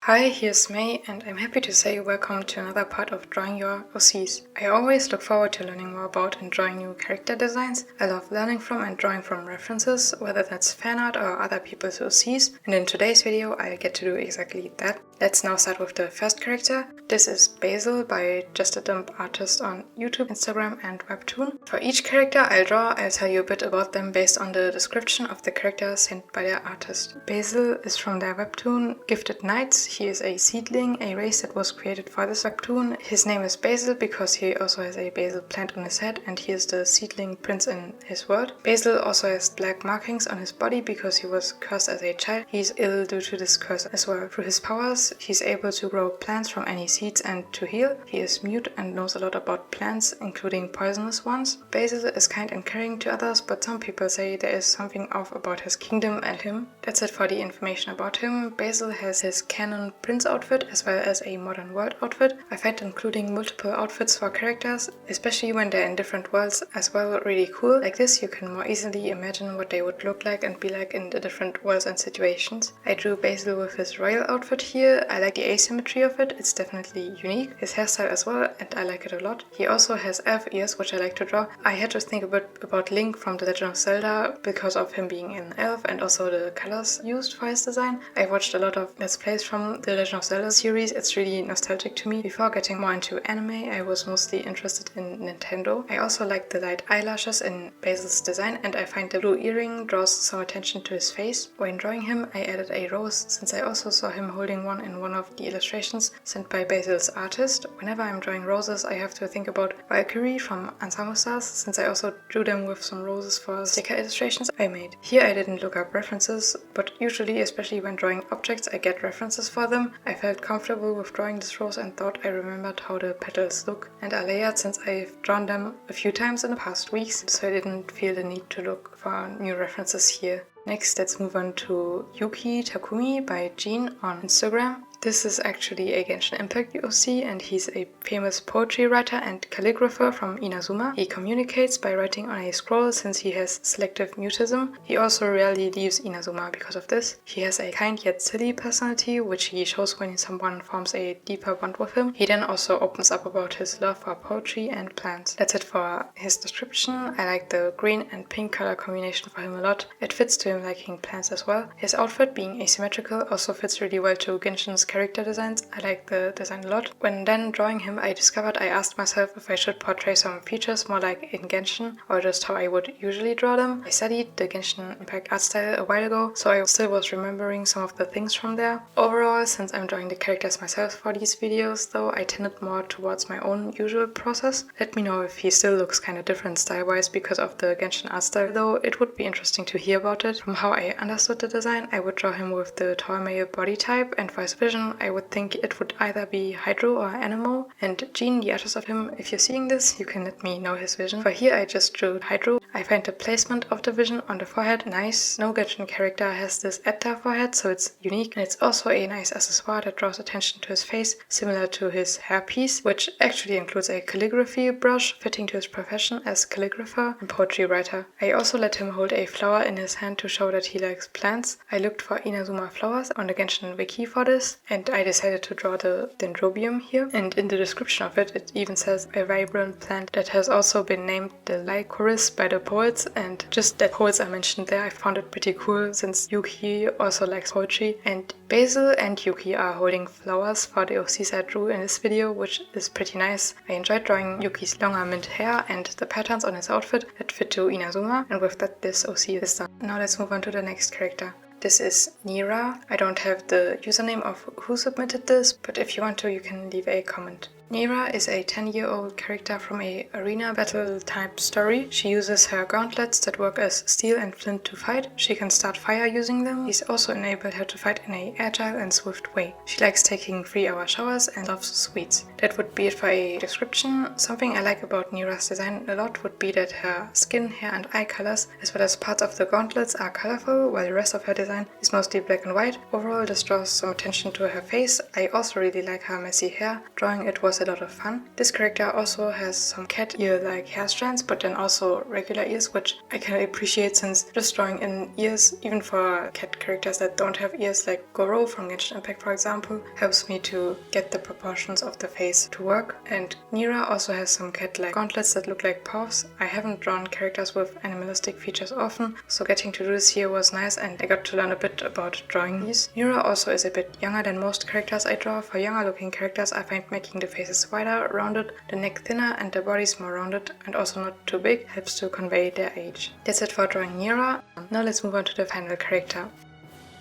Hi, here's May, and I'm happy to say welcome to another part of Drawing Your OCs. I always look forward to learning more about and drawing new character designs. I love learning from and drawing from references, whether that's fan art or other people's OCs, and in today's video I'll get to do exactly that. Let's now start with the first character. This is Basil by Just a Dumb Artist on YouTube, Instagram and Webtoon. For each character I'll tell you a bit about them based on the description of the character sent by their artist. Basil is from their webtoon Gifted Knights. He is a seedling, a race that was created for this webtoon. His name is Basil because he also has a basil plant on his head and he is the seedling prince in his world. Basil also has black markings on his body because he was cursed as a child. He is ill due to this curse as well. Through his powers, he's able to grow plants from any seeds and to heal. He is mute and knows a lot about plants, including poisonous ones. Basil is kind and caring to others, but some people say there is something off about his kingdom and him. That's it for the information about him. Basil has his canon prince outfit as well as a modern world outfit. I find including multiple outfits for characters, especially when they're in different worlds as well, really cool. Like this you can more easily imagine what they would look like and be like in the different worlds and situations. I drew Basil with his royal outfit here. I like the asymmetry of it, it's definitely unique. His hairstyle as well, and I like it a lot. He also has elf ears, which I like to draw. I had to think a bit about Link from The Legend of Zelda because of him being an elf and also the colors used for his design. I watched a lot of Let's Plays from The Legend of Zelda series. It's really nostalgic to me. Before getting more into anime, I was mostly interested in Nintendo. I also like the light eyelashes in Basil's design, and I find the blue earring draws some attention to his face. When drawing him, I added a rose since I also saw him holding one in one of the illustrations sent by Basil's artist. Whenever I'm drawing roses, I have to think about Valkyrie from Ensemble Stars, since I also drew them with some roses for sticker illustrations I made. Here I didn't look up references, but usually, especially when drawing objects, I get references for them. I felt comfortable with drawing this rose and thought I remembered how the petals look and are layered since I've drawn them a few times in the past weeks, so I didn't feel the need to look for new references here. Next, let's move on to Yuki Takumi by Jean on Instagram. This is actually a Genshin Impact OC, and he's a famous poetry writer and calligrapher from Inazuma. He communicates by writing on a scroll since he has selective mutism. He also rarely leaves Inazuma because of this. He has a kind yet silly personality, which he shows when someone forms a deeper bond with him. He then also opens up about his love for poetry and plants. That's it for his description. I like the green and pink color combination for him a lot. It fits to him liking plants as well. His outfit, being asymmetrical, also fits really well to Genshin's character designs. I like the design a lot. When then drawing him, I discovered I asked myself if I should portray some features more like in Genshin or just how I would usually draw them. I studied the Genshin Impact art style a while ago, so I still was remembering some of the things from there. Overall, since I'm drawing the characters myself for these videos though, I tended more towards my own usual process. Let me know if he still looks kinda different style-wise because of the Genshin art style, though it would be interesting to hear about it. From how I understood the design, I would draw him with the tall male body type, and for his vision I would think it would either be Hydro or Anemo. And Jean, the artist of him, if you're seeing this, you can let me know his vision. For here I just drew Hydro. I find the placement of the vision on the forehead nice. No Genshin character has this at their forehead, so it's unique, and it's also a nice accessoire that draws attention to his face, similar to his hairpiece, which actually includes a calligraphy brush fitting to his profession as calligrapher and poetry writer. I also let him hold a flower in his hand to show that he likes plants. I looked for Inazuma flowers on the Genshin wiki for this, and I decided to draw the Dendrobium here. And in the description of it, it even says a vibrant plant that has also been named the Lycoris by the poets, and just that poets are mentioned there, I found it pretty cool since Yuki also likes poetry. And Basil and Yuki are holding flowers for the OCs I drew in this video, which is pretty nice. I enjoyed drawing Yuki's longer mint hair and the patterns on his outfit that fit to Inazuma, and with that this OC is done. Now let's move on to the next character. This is Nira. I don't have the username of who submitted this, but if you want to, you can leave a comment. Nira is a 10-year-old character from a arena battle type story. She uses her gauntlets that work as steel and flint to fight. She can start fire using them. These also enable her to fight in an agile and swift way. She likes taking 3-hour showers and loves sweets. That would be it for a description. Something I like about Nira's design a lot would be that her skin, hair and eye colors, as well as parts of the gauntlets, are colorful, while the rest of her design is mostly black and white. Overall, this draws some attention to her face. I also really like her messy hair. Drawing it was was a lot of fun. This character also has some cat ear-like hair strands, but then also regular ears, which I can appreciate since just drawing in ears, even for cat characters that don't have ears, like Goro from Genshin Impact for example, helps me to get the proportions of the face to work. And Nira also has some cat-like gauntlets that look like paws. I haven't drawn characters with animalistic features often, so getting to do this here was nice and I got to learn a bit about drawing these. Nira also is a bit younger than most characters I draw. For younger looking characters I find making the faces wider, rounded, the neck thinner and the bodies more rounded and also not too big helps to convey their age. That's it for drawing Nira. Now let's move on to the final character.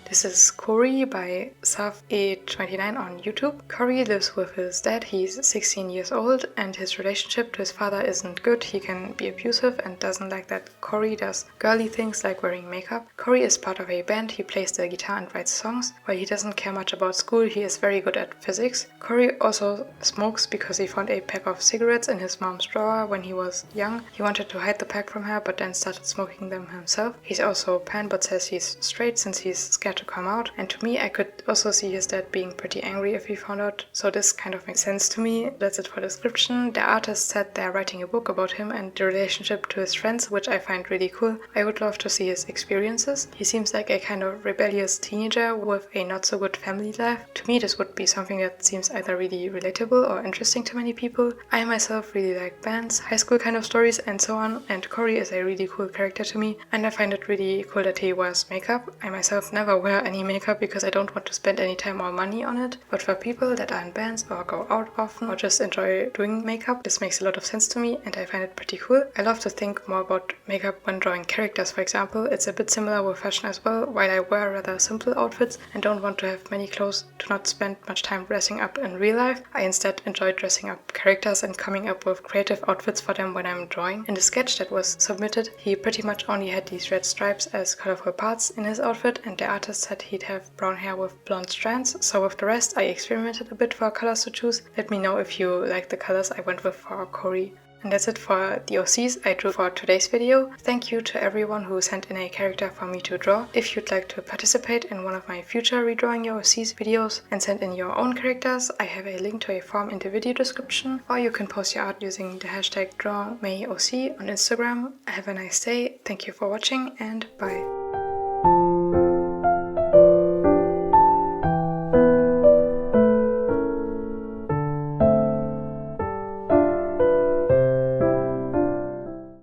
This is Cory by Saf829 on YouTube. Cory lives with his dad, he's 16 years old and his relationship to his father isn't good. He can be abusive and doesn't like that Cory does girly things like wearing makeup. Cory is part of a band, he plays the guitar and writes songs. While he doesn't care much about school, he is very good at physics. Cory also smokes because he found a pack of cigarettes in his mom's drawer when he was young. He wanted to hide the pack from her but then started smoking them himself. He's also pan but says he's straight since he's scared to come out, and to me I could also see his dad being pretty angry if he found out, so this kind of makes sense to me. That's it for description. The artist said they're writing a book about him and the relationship to his friends, which I find really cool. I would love to see his experiences. He seems like a kind of rebellious teenager with a not so good family life. To me this would be something that seems either really relatable or interesting to many people. I myself really like bands, high school kind of stories and so on, and Cory is a really cool character to me and I find it really cool that he wears makeup. I myself never wear any makeup because I don't want to spend any time or money on it, but for people that are in bands or go out often or just enjoy doing makeup, this makes a lot of sense to me and I find it pretty cool. I love to think more about makeup when drawing characters, for example. It's a bit similar with fashion as well. While I wear rather simple outfits and don't want to have many clothes to not spend much time dressing up in real life, I instead enjoy dressing up characters and coming up with creative outfits for them when I'm drawing. In the sketch that was submitted, he pretty much only had these red stripes as colorful parts in his outfit and the artist said he'd have brown hair with blonde strands, so with the rest I experimented a bit for colors to choose. Let me know if you like the colors I went with for Cory. And that's it for the OCs I drew for today's video. Thank you to everyone who sent in a character for me to draw. If you'd like to participate in one of my future redrawing your OCs videos and send in your own characters, I have a link to a form in the video description, or you can post your art using the hashtag DrawMayOC on Instagram. Have a nice day, thank you for watching and bye.